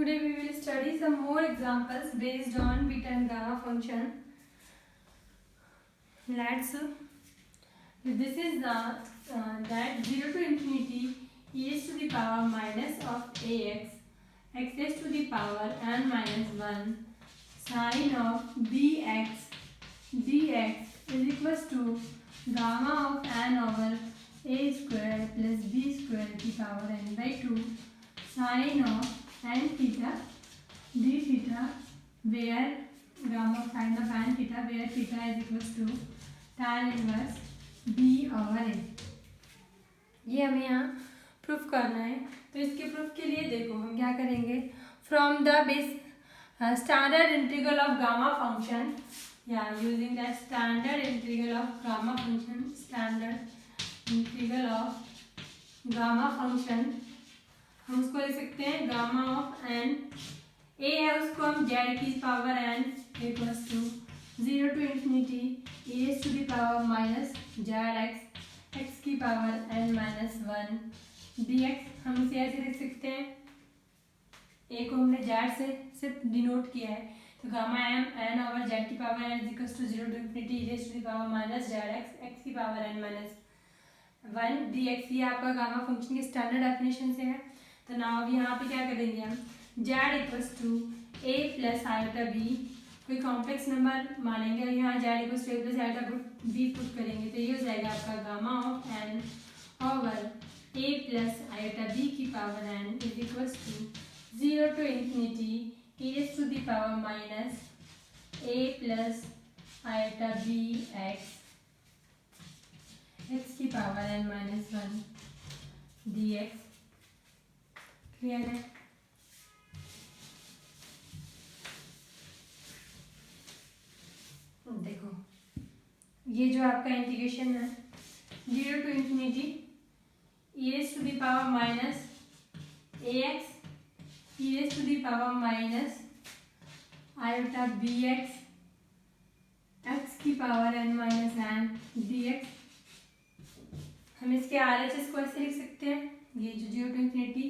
Today we will study some more examples based on beta and gamma function. This is the that 0 to infinity e raised to the power minus of ax, x raised to the power n minus 1 sine of bx dx is equals to gamma of n over a square plus b square to the power n by 2 sine of n theta d theta where gamma sine of n theta where theta is equals to tan inverse b over a. ये हमें यहाँ proof करना है, तो इसके proof के लिए देखो हम क्या करेंगे. From the base standard integral of gamma function या using the standard integral of gamma function gamma function हम उसको लिख सकते हैं गामा ऑफ एन. ए है उसको हम जेड की power n equals to 0 to infinity a raise to the power minus z x की power N minus 1 D x. हम इसे ऐसे लिख सकते हैं, ए को हमने जेड से सिर्फ डिनोट किया है, तो gamma m n over z की power n equals to 0 to infinity a raise to the power minus z x की power N minus 1 D x. ये आपका गामा फंक्शन के स्टैंडर्ड डेफिनेशन से है. तो नाउ अब यहाँ पे क्या करेंगे हम, z equals to a plus iota b कोई कॉम्प्लेक्स नंबर मानेंगे और यहाँ z equals to a plus iota b put करेंगे, तो ये हो जाएगा आपका gamma of n over a plus iota b की power n is equals to 0 to infinity e raise to the power minus a plus iota B x की power N minus 1 D x. Clear है. देखो ये जो आपका integration है 0 to infinity e raise to the power minus a x e raise to the power minus iota B x की power N minus n d x. हम इसके R H S को ऐसे लिख सकते हैं, ये जो 0 टू इंफिनिटी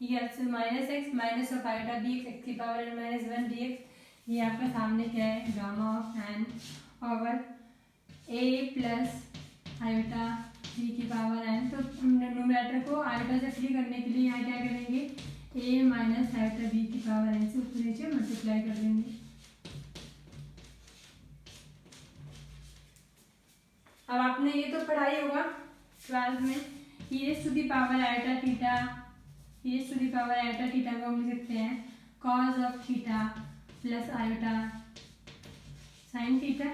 ये minus x minus of iota B x की power N minus 1 D x. ये आपका सामने क्या है, gamma of n over a plus iota b की पावर एन. तो न्यूमरेटर को आयोटा से फ्री करने के लिए यहाँ क्या करेंगे, ए माइनस आयोटा बी की पावर एन से ऊपर नीचे मल्टीप्लाई कर देंगे. अब आपने ये तो पढ़ाई होगा 12th में, e raise to the power iota theta e raised to the power iota theta को हम लिख सकते हैं cos of theta plus iota sine theta.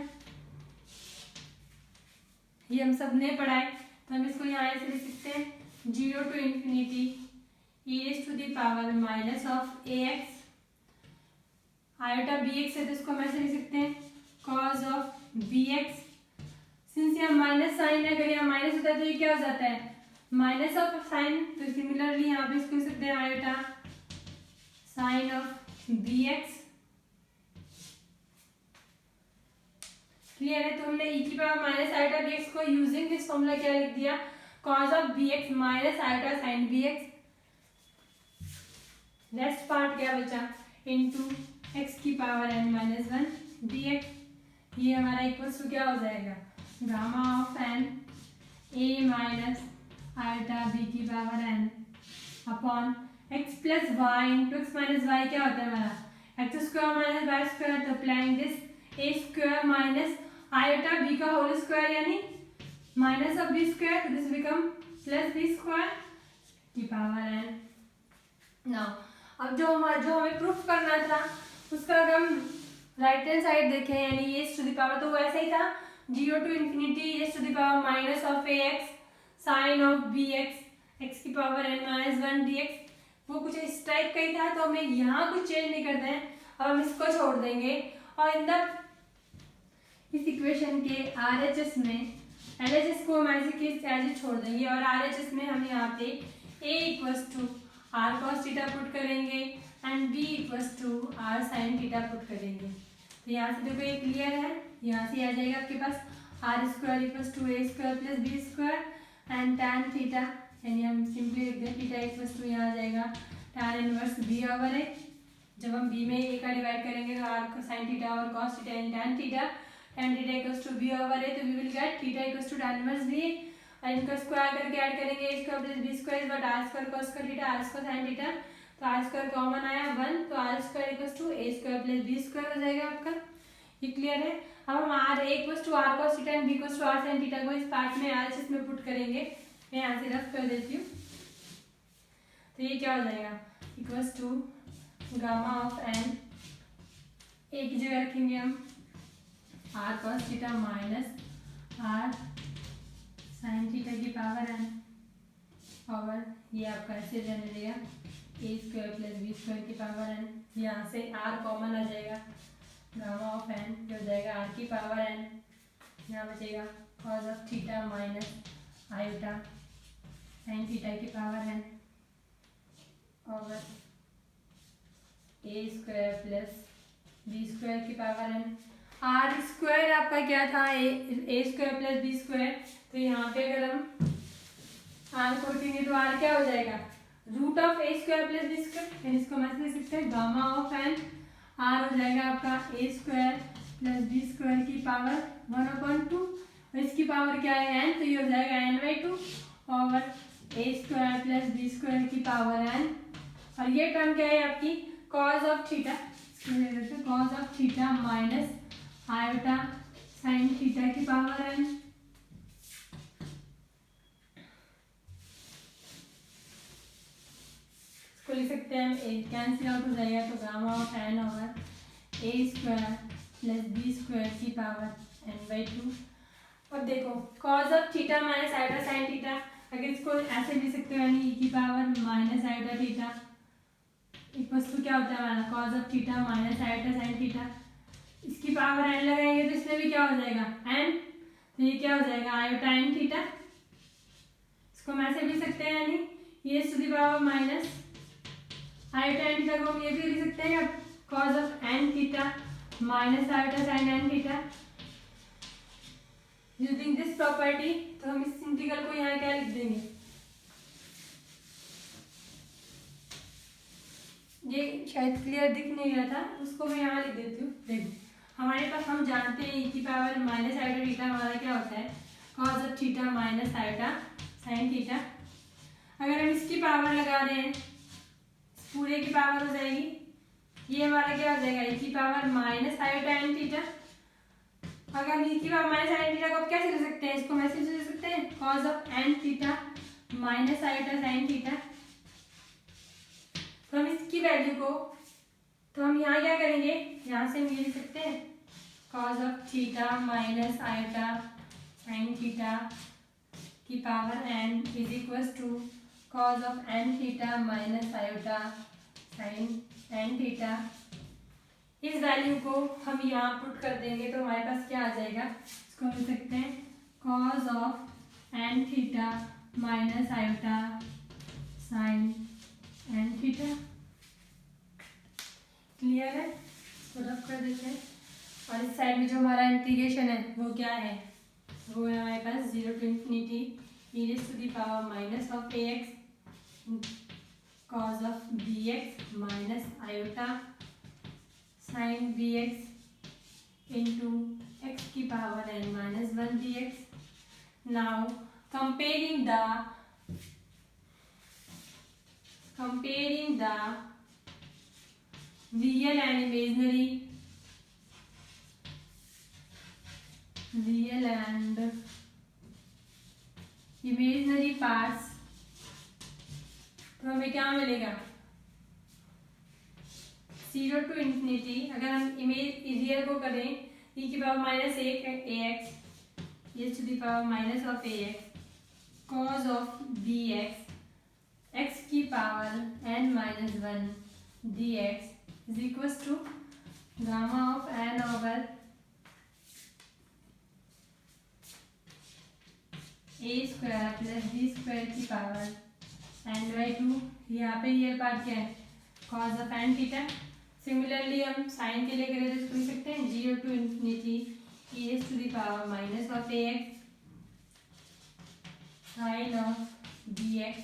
ये हम सब ने पढ़ा है, तो हम इसको यहाँ ऐसे लिख सकते हैं 0 to infinity e raised to the power minus of A X iota B X है, तो इसको हम ऐसे लिख सकते हैं cos of B X. Since यहाँ माइनस साइन है, अगर यहाँ माइनस होता है तो ये क्या हो जाता है माइनस ऑफ साइन. तो सिमिलरली यहाँ पे इसको लिख सकते हैं iota sine of B X. Clear है. तो हमने e की power minus iota B X को यूजिंग दिस फॉर्मूला क्या लिख दिया, cos of B X minus iota sine B X. Next part क्या बचा, इनटू एक्स की power N minus 1 D x. ये हमारा इक्वल्स टू क्या हो जाएगा, gamma of n A minus iota b की power n upon x plus y into x minus y. क्या होता है हमारा x square minus y square. तो applying this a square minus iota b का होल स्क्वायर यानी minus of b square, तो this become plus B square की power n. Now अब जो हमें प्रूफ करना था उसका अगर हम राइट हैंड साइड देखें यानी ए टू द पावर, तो वो ऐसा ही था 0 to infinity a to the power minus of A x sine of B x की power N minus 1 D x. वो कुछ इस टाइप का ही था, तो हमें यहाँ कुछ चेंज नहीं करते हैं. अब हम इसको छोड़ देंगे और इस इक्वेशन के आर एच एस में एल एच एस को हम ऐसे छोड़ देंगे और आर एच एस में हम यहाँ पे a equals to are cos theta put करेंगे and B equals to are sine theta put करेंगे. तो यहाँ से देखो ये क्लियर है, यहाँ से आ जाएगा आपके पास r square equals to A square plus B square and tan theta, यानी हम सिंपली लिख दें थीटा इक्वल्स टू यहाँ आ जाएगा tan inverse b over a जब हम बी में ए का डिवाइड करेंगे तो आर साइन थीटा और cos theta and tan theta equals to b over a, तो we will get theta equals to tan inverse b, और इनका स्क्वायर करके ऐड करेंगे a square plus B square but r square cos square theta r square sine theta, तो r square common आया 1, तो r square equals to A square plus B square हो जाएगा आपका। ये क्लियर है। अब हम R A equals to are cos theta and B equals to are sine theta को इस पार्ट में आर एच में पुट करेंगे। मैं यहाँ से रफ कर देती हूँ, तो ये क्या हो जाएगा equals to gamma of n, a की जगह रखेंगे हम r cos theta minus r sine theta की पावर एन ओवर ये आपका ऐसे रहने देगा a square plus B square की पावर एन, यहाँ से आर कॉमन आ जाएगा, गामा ऑफ एन जो हो जाएगा आर की पावर एन, यहाँ बचेगा cos of theta minus iota sine theta की power n over a square plus B square की पावर एन। आर स्क्वायर आपका क्या था ए स्क्वायर प्लस बी स्क्वायर, तो यहाँ पे अगर हम आर को रखेंगे तो आर क्या हो जाएगा root of A square plus B square, इसको हम लिख सकते हैं गामा ऑफ एन, आर हो जाएगा आपका ए स्क्वायर प्लस बी स्क्वायर की पावर 1/2 और इसकी पावर क्या है एन, तो ये हो जाएगा n/2 over a square plus B square की पावर एन, और ये टर्म क्या है आपकी cos of theta, cos of theta minus iota sine theta की पावर एन। इसको लिख सकते हैं हम ए कैंसिल आउट हो जाएगा, तो gamma of n over a square plus B square की पावर n/2। अब देखो cos of theta minus iota sine theta, अगर इसको ऐसे भी सकते हो यानी e की power minus iota theta equals to क्या होता है हमारा cos of theta minus iota sine theta, इसकी पावर n लगाएंगे तो इसमें भी क्या हो जाएगा n, तो ये क्या हो जाएगा आयोटा n थीटा, इसको हम ऐसे भी सकते हैं यानी ये to the power minus iota n theta को हम ये भी लिख सकते हैं cos of n theta minus iota sine n theta. Using this property तो हम इस इंटीग्रल को यहाँ क्या लिख देंगे, ये शायद क्लियर दिख नहीं रहा था उसको मैं यहाँ लिख देती हूँ। देखो हमारे पास हम जानते हैं e की पावर माइनस आयोटा थीटा हमारा क्या होता है cos of theta minus iota sine theta, अगर हम इसकी पावर लगा रहे हैं पूरे की पावर हो जाएगी, ये हमारा क्या हो जाएगा e की power minus iota n theta, अगर हम e की पावर माइनस आयोटा थीटा को कैसे लिख सकते हैं, इसको हम ऐसे लिख सकते हैं cos of n theta minus iota sine theta, तो हम इसकी वैल्यू को तो हम यहाँ क्या करेंगे यहाँ से हम ये लिख सकते हैं cos of theta minus iota sine theta की power n is equal to cos of n theta minus iota sine n theta. इस वैल्यू को हम यहाँ पुट कर देंगे तो हमारे पास क्या आ जाएगा, इसको हम लिख सकते हैं cos of n theta minus iota sine n theta. Clear है, इसको रफ कर देते हैं, और इस साइड में जो हमारा इंटीग्रेशन है वो क्या है, वो है हमारे पास 0 to infinity e raised to the power minus of ax cos of bx minus iota sign bx into x की power n minus 1 dx। Now comparing the real and imaginary parts, तो हमें क्या मिलेगा 0 to infinity, अगर हम image real को करें e की power minus ax e to the power minus of ax cos of bx x की power n minus 1 dx is equals to gamma of n over a square plus b square की power n/2, यहाँ पे ये part क्या है cos of n theta. Similarly हम sign के लिए करें तो इसको लिख सकते हैं 0 to infinity e raised to the power minus of ax sine of bx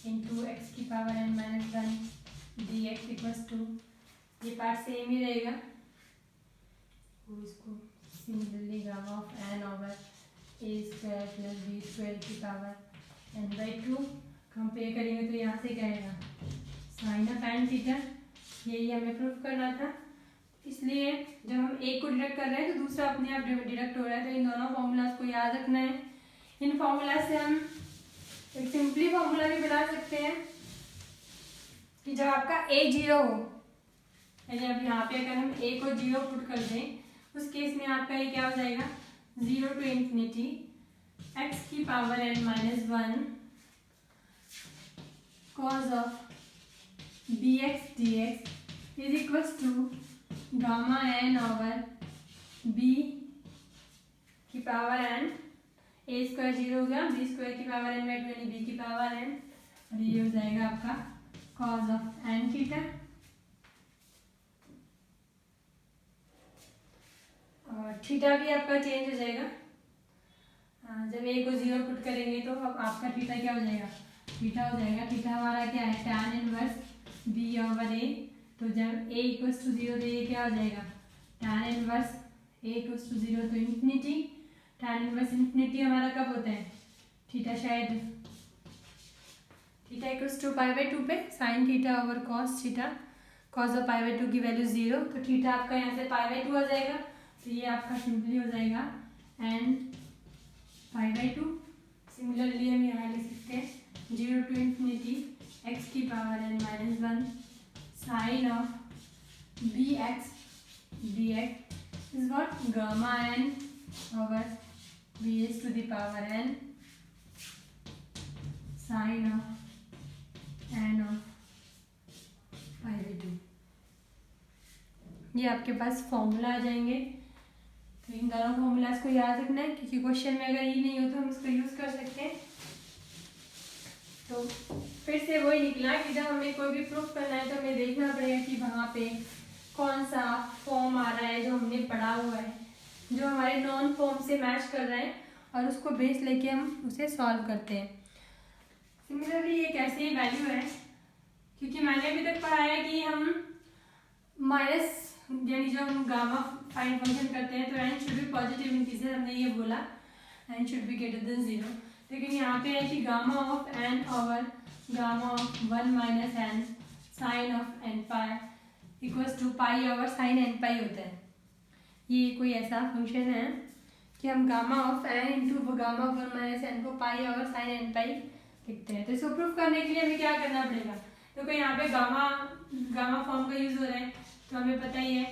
into x की power n minus 1 D x equals to, ये पार्ट सेम ही रहेगा, और इसको similarly gamma of n over a square plus B square की power n by two compare करेंगे तो यहाँ से क्या आएगा साइन ऑफ एन थीटा। यही हमें प्रूव करना था, इसलिए जब हम एक को डिडक्ट कर रहे हैं तो दूसरा अपने आप डिडक्ट हो रहा है, तो इन दोनों फॉर्मूलाज को याद रखना है। इन फॉर्मूला से हम एक सिंपली फॉर्मूला भी बना सकते हैं कि जब आपका ए जीरो हो, यानी अब यहाँ पे अगर हम ए को जीरो पुट कर दें उस केस में आपका ये क्या हो जाएगा, जीरो टू इंफिनिटी एक्स की power N minus one cos of B x d x is equals to gamma n over b की power n, a square zero हो गया, बी स्क्वायर की पावर एन बाई टू यानी b की power n, और ये हो जाएगा आपका कॉज ऑफ एन थीटा। और थीटा भी आपका चेंज हो जाएगा, जब ए को जीरो पुट करेंगे तो अब आपका थीटा क्या हो जाएगा, थीटा हो जाएगा, थीटा हमारा क्या है tan inverse b over a, तो जब ए इक्वल्स टू जीरो तो ये क्या हो जाएगा tan inverse a equals to zero, तो इन्फिनिटी tan इनवर्स इन्फिनिटी हमारा कब होता है, थीटा शायद theta equals to pi by two पे sine theta over cos theta, cos of pi by two की वैल्यू जीरो, तो थीटा आपका यहाँ से पाई बाई टू आ जाएगा, तो ये आपका सिंपली हो जाएगा n pi by two. Similarly हम यहाँ लिख सकते हैं जीरो टू इंफिनिटी एक्स की power N minus one sine of B x d x is what gamma n over b s to the power n sine of n of pi by two. ये आपके पास formula आ जाएंगे, तो इन दोनों formulas को याद रखना है क्योंकि क्वेश्चन में अगर ये नहीं हो तो हम इसको यूज कर सकते हैं। तो फिर से वही निकला कि जब हमें कोई भी प्रूफ करना है तो हमें देखना पड़ेगा कि वहाँ पे कौन सा फॉर्म आ रहा है जो हमने पढ़ा हुआ है, जो हमारे नॉन फॉर्म से मैच कर रहा है, और उसको बेस लेके हम उसे सॉल्व करते हैं। सिमिलरली ये कैसे वैल्यू है, क्योंकि मैंने अभी तक पढ़ा है कि हम माइनस यानी जब हम गामा फाइंड फंक्शन करते हैं तो n should be positive in cases, हमने ये बोला n should be greater than zero, लेकिन यहाँ पे है कि gamma of n over gamma of one minus n sine of n pi equals to pi over sine n pi होता है। ये कोई ऐसा फंक्शन है कि हम gamma of n into gamma of one minus n को pi over sine n pi लिखते हैं। तो इसको प्रूफ करने के लिए हमें क्या करना पड़ेगा, क्योंकि यहाँ पे गामा फॉर्म का यूज हो रहा है, तो हमें पता ही है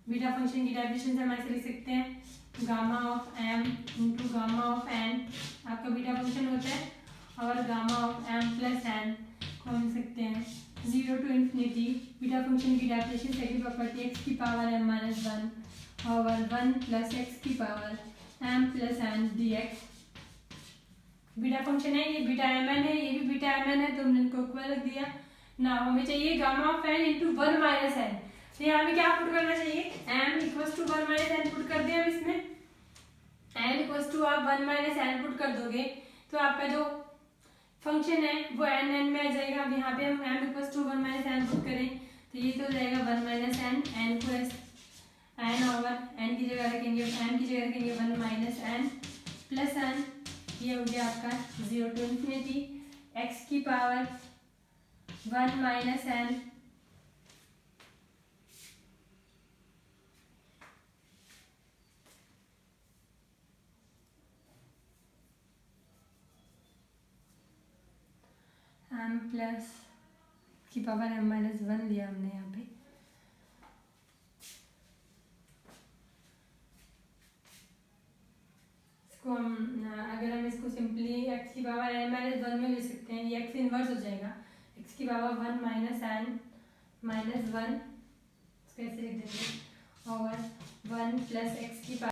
बीटा फंक्शन की डेफिनेशन से हम ऐसे लिख सकते हैं gamma of m into gamma of n आपका बीटा फंक्शन होता है, और gamma of m plus n को हम लिख सकते हैं zero to infinity beta function की डेफिनेशन सेकंड प्रॉपर्टी एक्स की power m minus one over one plus x की power m plus n d x. Beta function है, ये बीटा एम एन है, ये भी बीटा एम एन है, तो हमने इनको इक्वल रख दिया ना। हमें चाहिए gamma of n into one minus n, तो यहाँ पे क्या पुट करना चाहिए m equals to one minus n put कर दिया। इसमें n इक्वल्स टू आप वन माइनस एन पुट कर दोगे तो आपका जो फंक्शन है वो n में आ जाएगा। अब यहाँ पे हम m equals to one minus n put करें तो ये तो हो जाएगा one minus n, n plus n over n की जगह रखेंगे एन की जगह रखेंगे one minus n plus n, ये हो गया आपका जीरो टू इन्फिनिटी एक्स की power one minus n m plus की पावर एम माइनस वन लिया हमने यहाँ पे। इसको हम अगर हम इसको सिंपली एक्स की पावर एम माइनस वन में ले सकते हैं, ये एक्स इनवर्स हो जाएगा एक्स की power one minus n minus one, इसको ऐसे लिख देंगे, और वन प्लस एक्स की पावर